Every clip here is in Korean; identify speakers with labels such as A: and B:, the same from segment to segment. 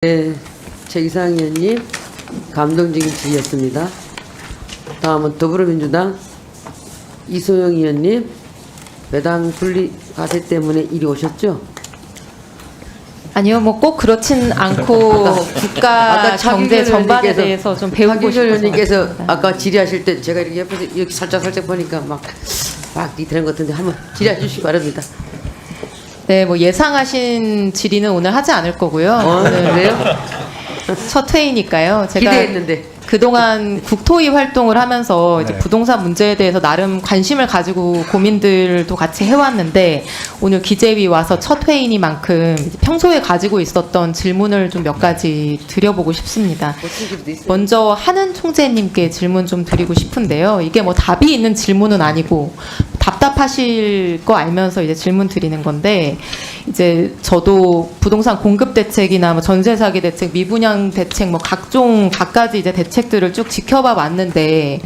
A: 네, 최기상 의원님 감동적인 질의였습니다. 다음은 더불어민주당 이소영 의원님, 배당 분리 과세 때문에 이리 오셨죠?
B: 아니요, 뭐 꼭 그렇진 않고 국가 경제 전반에 대해서 좀 배우고 싶어서.
A: 의원님께서 아까 질의하실 때 제가 이렇게 옆에서 이렇게 살짝 보니까 막 되는 것 같은데 한번 질의해 주시기 바랍니다.
B: 네, 뭐 예상하신 질의는 오늘 하지 않을 거고요.
A: 그래요?
B: 첫 회의니까요. 제가
A: 기대했는데.
B: 그동안 국토위 활동을 하면서 이제 부동산 문제에 대해서 나름 관심을 가지고 고민들도 같이 해왔는데 오늘 기재위 와서 첫 회의니만큼 평소에 가지고 있었던 질문을 좀 몇 가지 드려보고 싶습니다. 먼저 한은 총재님께 질문 좀 드리고 싶은데요. 이게 뭐 답이 있는 질문은 아니고 답답하실 거 알면서 이제 질문 드리는 건데, 이제 저도 부동산 공급 대책이나 뭐 전세 사기 대책, 미분양 대책, 뭐 각종 갖가지 이제 대책들을 쭉 지켜봐 왔는데,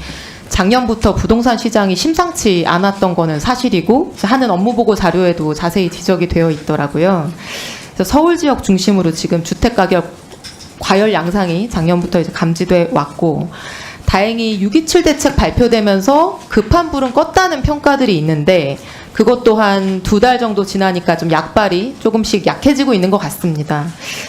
B: 작년부터 부동산 시장이 심상치 않았던 거는 사실이고, 하는 업무 보고 자료에도 자세히 지적이 되어 있더라고요. 그래서 서울 지역 중심으로 지금 주택 가격 과열 양상이 작년부터 이제 감지돼 왔고, 다행히 6.27 대책 발표되면서 급한 불은 껐다는 평가들이 있는데 그것 또한 2달 정도 지나니까 좀 약발이 조금씩 약해지고 있는 것 같습니다.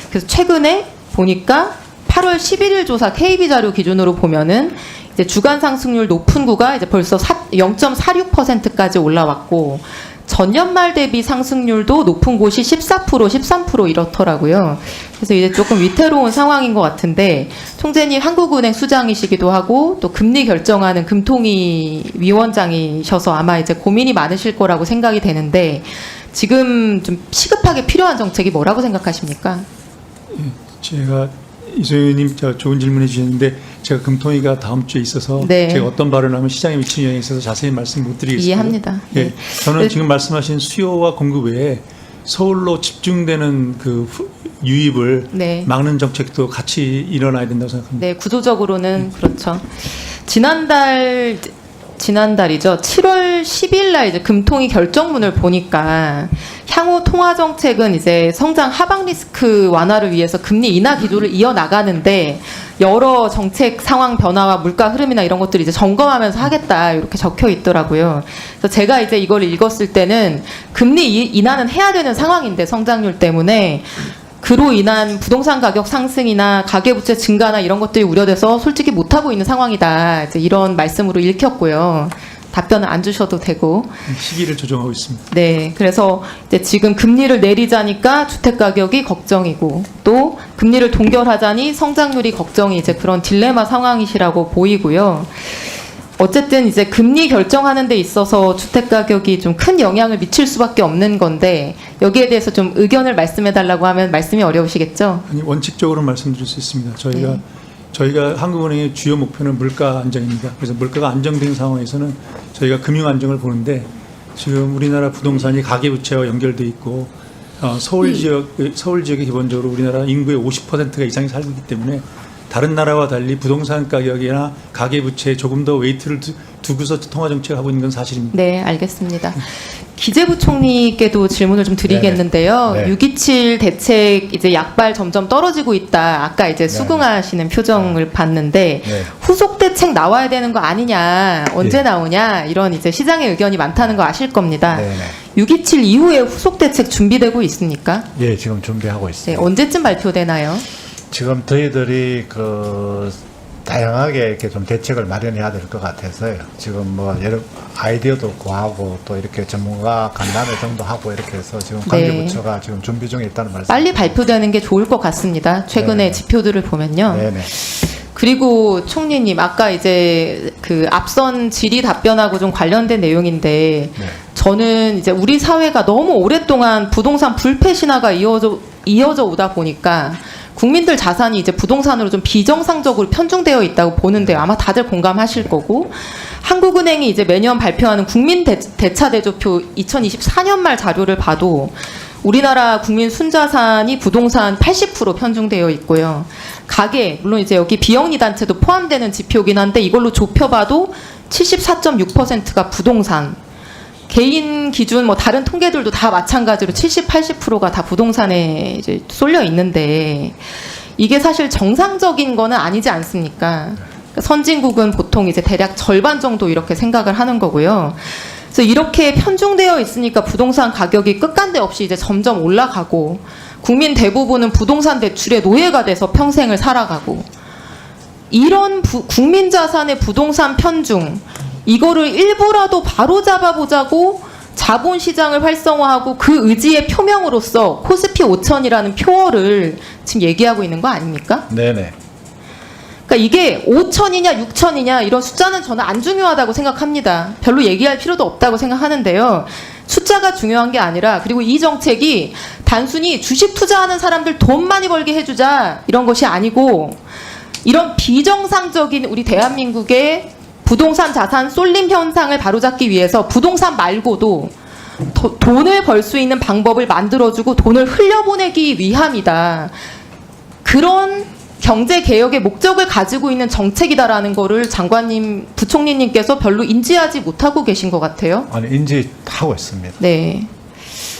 B: 그래서 최근에 보니까 8월 11일 조사 KB 자료 기준으로 보면은 이제 주간 상승률 높은 구가 이제 벌써 0.46%까지 올라왔고, 전년 말 대비 상승률도 높은 곳이 14%, 13% 이렇더라고요. 그래서 이제 조금 위태로운 상황인 것 같은데, 총재님 한국은행 수장이시기도 하고 또 금리 결정하는 금통위 위원장이셔서 아마 이제 고민이 많으실 거라고 생각이 되는데, 지금 좀 시급하게 필요한 정책이 뭐라고 생각하십니까?
C: 제가 이소영 의원님 좋은 질문해 주셨는데, 제가 금통위가 다음 주에 있어서
B: 네.
C: 제가 어떤 발언을 하면 시장에 미치는 영향에 있어서 자세히 말씀 못 드리겠습니다.
B: 이해합니다.
C: 예,
B: 네.
C: 저는 지금 말씀하신 수요와 공급 외에 서울로 집중되는 그 유입을
B: 네.
C: 막는 정책도 같이 일어나야 된다고 생각합니다.
B: 네, 구조적으로는 그렇죠. 지난달이죠. 7월 10일 날 이제 금통위 결정문을 보니까 향후 통화 정책은 이제 성장 하방 리스크 완화를 위해서 금리 인하 기조를 이어나가는데 여러 정책 상황 변화와 물가 흐름이나 이런 것들을 이제 점검하면서 하겠다 이렇게 적혀 있더라고요. 그래서 제가 이제 이걸 읽었을 때는 금리 인하는 해야 되는 상황인데 성장률 때문에 그로 인한 부동산 가격 상승이나 가계부채 증가나 이런 것들이 우려돼서 솔직히 못하고 있는 상황이다. 이제 이런 말씀으로 읽혔고요. 답변을 안 주셔도 되고.
C: 시기를 조정하고 있습니다.
B: 네, 그래서 이제 지금 금리를 내리자니까 주택 가격이 걱정이고 또 금리를 동결하자니 성장률이 걱정이 이제 그런 딜레마 상황이시라고 보이고요. 어쨌든 이제 금리 결정하는 데 있어서 주택 가격이 좀 큰 영향을 미칠 수밖에 없는 건데 여기에 대해서 좀 의견을 말씀해 달라고 하면 말씀이 어려우시겠죠?
C: 아니, 원칙적으로 말씀드릴 수 있습니다. 저희가 한국은행의 주요 목표는 물가 안정입니다. 그래서 물가가 안정된 상황에서는 저희가 금융 안정을 보는데, 지금 우리나라 부동산이 가계부채와 연결돼 있고 서울 지역에 기본적으로 우리나라 인구의 50%가 이상이 살고 있기 때문에 다른 나라와 달리 부동산 가격이나 가계부채에 조금 더 웨이트를 두고서 통화정책을 하고 있는 건 사실입니다.
B: 네, 알겠습니다. 기재부 총리께도 질문을 좀 드리겠는데요.
D: 네.
B: 6.27 대책 이제 약발 점점 떨어지고 있다. 아까 이제 수긍하시는 표정을 봤는데
D: 네.
B: 후속 대책 나와야 되는 거 아니냐, 언제 나오냐 이런 이제 시장의 의견이 많다는 거 아실 겁니다.
D: 네.
B: 6.27 이후에 후속 대책 준비되고 있습니까?
D: 예, 지금 준비하고
B: 네,
D: 있습니다.
B: 언제쯤 발표되나요?
D: 지금 저희들이 다양하게 이렇게 좀 대책을 마련해야 될 것 같아서요. 지금 뭐 여러 아이디어도 구하고 또 이렇게 전문가 간담회 정도 하고 이렇게 해서 지금 관계부처가 지금 준비 중에 있다는 말씀.
B: 빨리 발표되는 게 좋을 것 같습니다. 최근에
D: 네.
B: 지표들을 보면요.
D: 네네.
B: 그리고 총리님, 아까 이제 그 앞선 질의 답변하고 좀 관련된 내용인데,
D: 네.
B: 저는 이제 우리 사회가 너무 오랫동안 부동산 불패 신화가 이어져 오다 보니까 국민들 자산이 이제 부동산으로 좀 비정상적으로 편중되어 있다고 보는데 아마 다들 공감하실 거고, 한국은행이 이제 매년 발표하는 국민 대차 대조표 2024년 말 자료를 봐도 우리나라 국민 순자산이 부동산 80% 편중되어 있고요. 가계, 물론 이제 여기 비영리 단체도 포함되는 지표긴 한데 이걸로 좁혀봐도 74.6%가 부동산, 개인 기준 뭐 다른 통계들도 다 마찬가지로 70, 80%가 다 부동산에 이제 쏠려 있는데 이게 사실 정상적인 거는 아니지 않습니까? 그러니까 선진국은 보통 이제 대략 절반 정도 이렇게 생각을 하는 거고요. 그래서 이렇게 편중되어 있으니까 부동산 가격이 끝간데 없이 이제 점점 올라가고 국민 대부분은 부동산 대출의 노예가 돼서 평생을 살아가고 이런 국민 자산의 부동산 편중 이거를 일부라도 바로잡아 보자고 자본시장을 활성화하고 그 의지의 표명으로서 코스피 5천이라는 표어를 지금 얘기하고 있는 거 아닙니까?
D: 네네.
B: 그러니까 이게 5천이냐 6천이냐 이런 숫자는 저는 안 중요하다고 생각합니다. 별로 얘기할 필요도 없다고 생각하는데요. 숫자가 중요한 게 아니라 그리고 이 정책이 단순히 주식 투자하는 사람들 돈 많이 벌게 해주자 이런 것이 아니고 이런 비정상적인 우리 대한민국의 부동산 자산 쏠림 현상을 바로잡기 위해서 부동산 말고도 돈을 벌 수 있는 방법을 만들어주고 돈을 흘려보내기 위함이다. 그런 경제 개혁의 목적을 가지고 있는 정책이다라는 거를 장관님, 부총리님께서 별로 인지하지 못하고 계신 것 같아요.
D: 아니 인지하고 있습니다.
B: 네.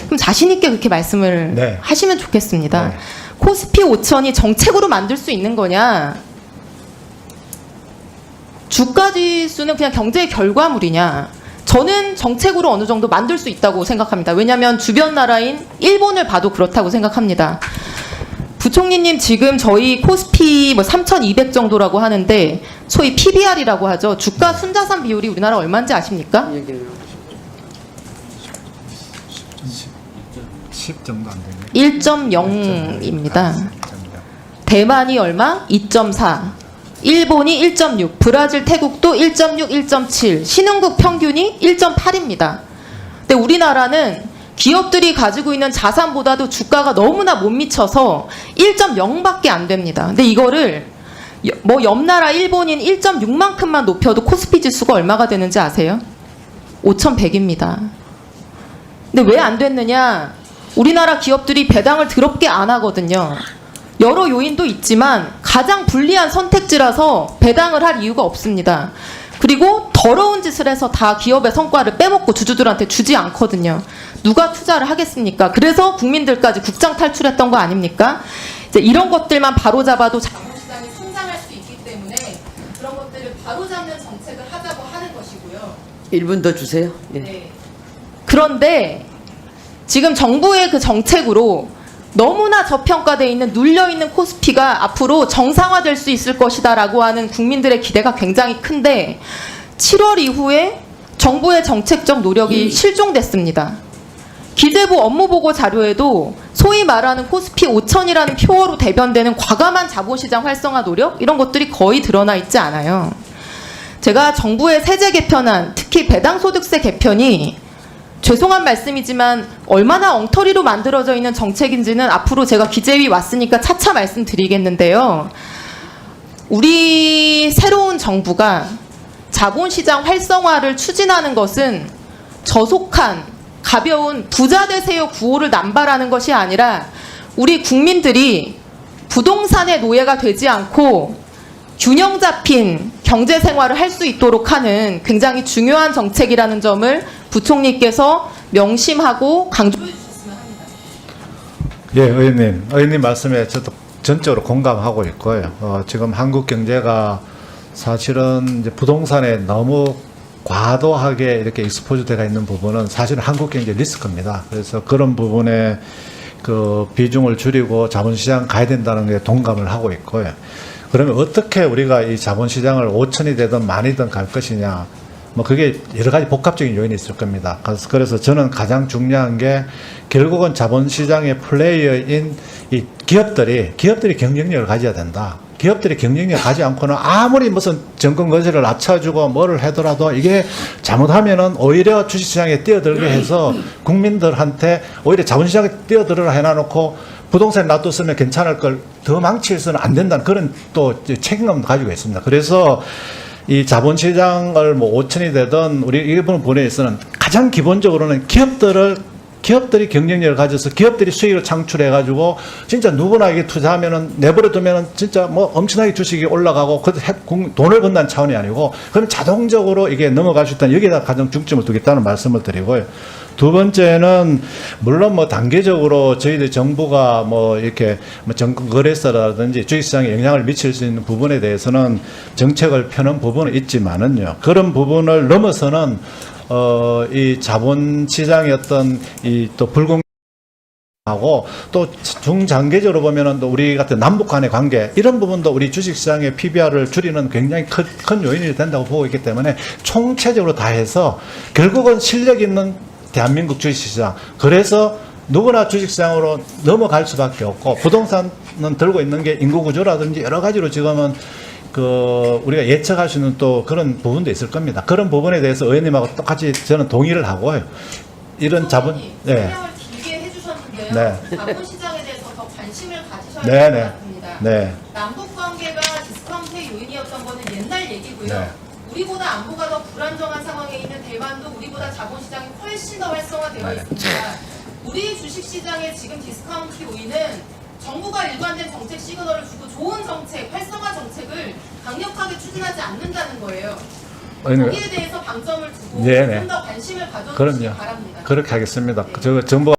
B: 그럼 자신 있게 그렇게 말씀을
D: 네.
B: 하시면 좋겠습니다.
D: 네.
B: 코스피 5천이 정책으로 만들 수 있는 거냐? 주가 지수는 그냥 경제의 결과물이냐? 저는 정책으로 어느 정도 만들 수 있다고 생각합니다. 왜냐하면 주변 나라인 일본을 봐도 그렇다고 생각합니다. 부총리님 지금 저희 코스피 뭐 3,200 정도라고 하는데 소위 PBR이라고 하죠. 주가 순자산 비율이 우리나라 얼마인지 아십니까?
D: 10 정도 안 되네.
B: 1.0입니다. 대만이 얼마? 2.4. 일본이 1.6. 브라질, 태국도 1.6, 1.7. 신흥국 평균이 1.8입니다. 근데 우리나라는 기업들이 가지고 있는 자산보다도 주가가 너무나 못 미쳐서 1.0밖에 안 됩니다. 근데 이거를 뭐 옆나라 일본인 1.6만큼만 높여도 코스피 지수가 얼마가 되는지 아세요? 5,100입니다. 근데 왜 안 됐느냐? 우리나라 기업들이 배당을 더럽게 안 하거든요. 여러 요인도 있지만 가장 불리한 선택지라서 배당을 할 이유가 없습니다. 그리고 더러운 짓을 해서 다 기업의 성과를 빼먹고 주주들한테 주지 않거든요. 누가 투자를 하겠습니까? 그래서 국민들까지 국장 탈출했던 거 아닙니까? 이제 이런 것들만 바로잡아도 자본시장이 성장할 수 있기 때문에 그런 것들을 바로잡는 정책을 하자고 하는 것이고요.
A: 1분 더 주세요. 네.
B: 네. 그런데 지금 정부의 그 정책으로 너무나 저평가되어 있는 눌려있는 코스피가 앞으로 정상화될 수 있을 것이다라고 하는 국민들의 기대가 굉장히 큰데 7월 이후에 정부의 정책적 노력이 실종됐습니다. 기재부 업무보고 자료에도 소위 말하는 코스피 5천이라는 표어로 대변되는 과감한 자본시장 활성화 노력 이런 것들이 거의 드러나 있지 않아요. 제가 정부의 세제 개편안, 특히 배당소득세 개편이 죄송한 말씀이지만 얼마나 엉터리로 만들어져 있는 정책인지는 앞으로 제가 기재위 왔으니까 차차 말씀드리겠는데요. 우리 새로운 정부가 자본시장 활성화를 추진하는 것은 저속한 가벼운 부자 되세요 구호를 남발하는 것이 아니라 우리 국민들이 부동산의 노예가 되지 않고 균형 잡힌 경제 생활을 할 수 있도록 하는 굉장히 중요한 정책이라는 점을 부총리께서 명심하고 강조해 주셨으면 합니다.
D: 예, 의원님 말씀에 저도 전적으로 공감하고 있고요. 지금 한국 경제가 사실은 이제 부동산에 너무 과도하게 이렇게 익스포즈되어 있는 부분은 사실은 한국 경제 리스크입니다. 그래서 그런 부분에 그 비중을 줄이고 자본시장 가야 된다는 게 동감을 하고 있고요. 그러면 어떻게 우리가 이 자본시장을 5천이 되든 만이든 갈 것이냐, 뭐 그게 여러 가지 복합적인 요인이 있을 겁니다. 그래서 저는 가장 중요한 게 결국은 자본시장의 플레이어인 이 기업들이 경쟁력을 가져야 된다. 기업들이 경쟁력을 가지 않고는 아무리 무슨 정권 거세를 낮춰주고 뭐를 하더라도 이게 잘못하면은 오히려 주식시장에 뛰어들게 해서 국민들한테 오히려 자본시장에 뛰어들으라 해놔놓고 부동산에 놔뒀으면 괜찮을 걸 더 망치해서는 안 된다는 그런 또 책임감도 가지고 있습니다. 그래서 이 자본시장을 뭐 5천이 되든 우리 일본 본회에서는 가장 기본적으로는 기업들을 기업들이 경쟁력을 가져서 기업들이 수익을 창출해가지고 진짜 누구나 이게 투자하면은 내버려 두면은 진짜 뭐 엄청나게 주식이 올라가고 돈을 번다는 차원이 아니고 그럼 자동적으로 이게 넘어갈 수 있다는 여기에다 가장 중점을 두겠다는 말씀을 드리고요. 두 번째는 물론 뭐 단계적으로 저희들 정부가 뭐 이렇게 뭐 거래소라든지 주식시장에 영향을 미칠 수 있는 부분에 대해서는 정책을 펴는 부분은 있지만은요. 그런 부분을 넘어서는 이 자본시장의 어떤 이 또 하고 또 중장기적으로 보면은 또 우리 같은 남북 간의 관계 이런 부분도 우리 주식시장의 PBR을 줄이는 굉장히 큰 요인이 된다고 보고 있기 때문에 총체적으로 다 해서 결국은 실력 있는 대한민국 주식시장 그래서 누구나 주식시장으로 넘어갈 수밖에 없고 부동산은 들고 있는 게 인구구조라든지 여러 가지로 지금은 우리가 예측할 수 있는 또 그런 부분도 있을 겁니다. 그런 부분에 대해서 의원님하고 똑같이 저는 동의를 하고요. 이런 자본,
B: 설명을 길게 해주셨는데요.
D: 네.
B: 자본시장에 대해서 더 관심을 가지셔야
D: 네,
B: 될 것
D: 네.
B: 같습니다.
D: 네.
B: 남북 관계가 디스카운트의 요인이었던 거는 옛날 얘기고요.
D: 네.
B: 우리보다 안보가 더 불안정한 상황에 있는 대만도 우리보다 자본시장이 훨씬 더 활성화되어
D: 네.
B: 있습니다. 우리 주식시장의 지금 디스카운트 요인은 정부가 일관된 정책 시그널을 주고 좋은 정책, 활성화 정책을 강력하게 추진하지 않는다는 거예요. 거기에 대해서 방점을 두고
D: 네, 네.
B: 좀 더 관심을 가져주시기
D: 그럼요.
B: 바랍니다.
D: 그렇게 하겠습니다.
B: 네.
D: 정부가